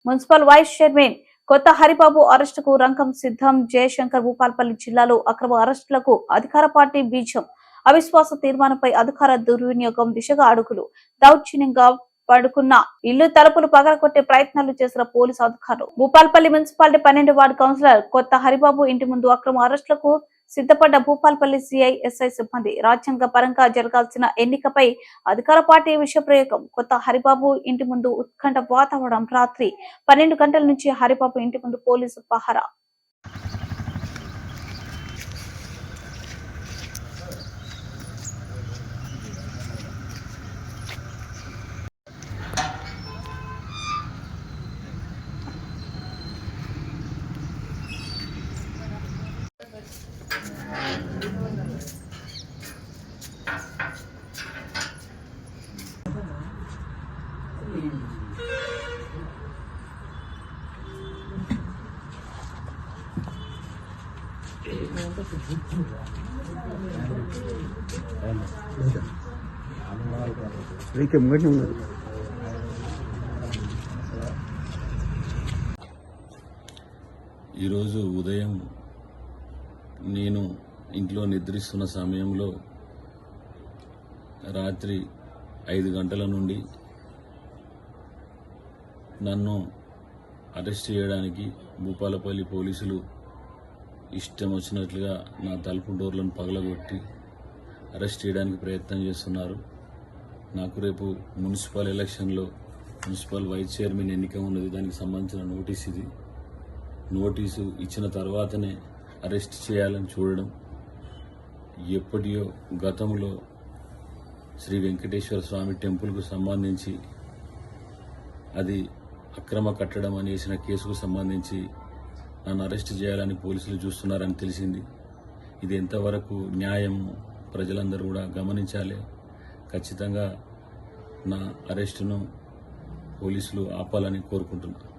Municipal vice chairman కొత్త హరిబాబు అరెస్టుకు రంగం సిద్ధం. జయశంకర్ భూపాల్పల్లి జిల్లాలో అక్రమ అరెస్టులకు అధికార పార్టీ బీజం. అవిశ్వాస తీర్మానంపై అధికార దుర్వినియోగం దిశగా అడుగులు. దౌర్జన్యంగా పడుకున్న ఇల్లు తలుపులు పగలగొట్టే ప్రయత్నాలు చేసిన పోలీసు అధికారులు. భూపాల్పల్లి మున్సిపాలిటీ 12వ వార్డు కౌన్సిలర్ కొత్త హరిబాబు ఇంటి ముందు అక్రమ అరెస్టులకు సిద్ధపడ్డ భూపాల్పల్లి సిఐ ఎస్ఐ సిబ్బంది. రాజ్యాంగ పరంగా జరగాల్సిన ఎన్నికపై అధికార పార్టీ విషప్రయోగం. కొత్త హరిబాబు ఇంటి ముందు ఉత్కంఠ వాతావరణం. రాత్రి 12 గంటల నుంచి హరిబాబు ఇంటి ముందు పోలీసు పహరా. ఈరోజు ఉదయం నేను ఇంట్లో నిద్రిస్తున్న సమయంలో రాత్రి 5 గంటల నుండి నన్ను అరెస్ట్ చేయడానికి భూపాలపల్లి పోలీసులు ఇష్టం వచ్చినట్లుగా నా తలుపు డోర్లను పగలగొట్టి అరెస్ట్ చేయడానికి ప్రయత్నం చేస్తున్నారు. నాకు రేపు మున్సిపల్ ఎలక్షన్లో మున్సిపల్ వైస్ చైర్మన్ ఎన్నిక ఉన్నది. దానికి సంబంధించిన నోటీస్ ఇది. నోటీసు ఇచ్చిన తర్వాతనే అరెస్ట్ చేయాలని చూడడం ఎప్పటియో గతంలో శ్రీ వెంకటేశ్వర స్వామి టెంపుల్కు సంబంధించి అది అక్రమ కట్టడం అనేసిన కేసుకు సంబంధించి నన్ను అరెస్ట్ చేయాలని పోలీసులు చూస్తున్నారని తెలిసింది. ఇది ఎంతవరకు న్యాయం ప్రజలందరూ కూడా గమనించాలి. ఖచ్చితంగా నా అరెస్టును పోలీసులు ఆపాలని కోరుకుంటున్నాను.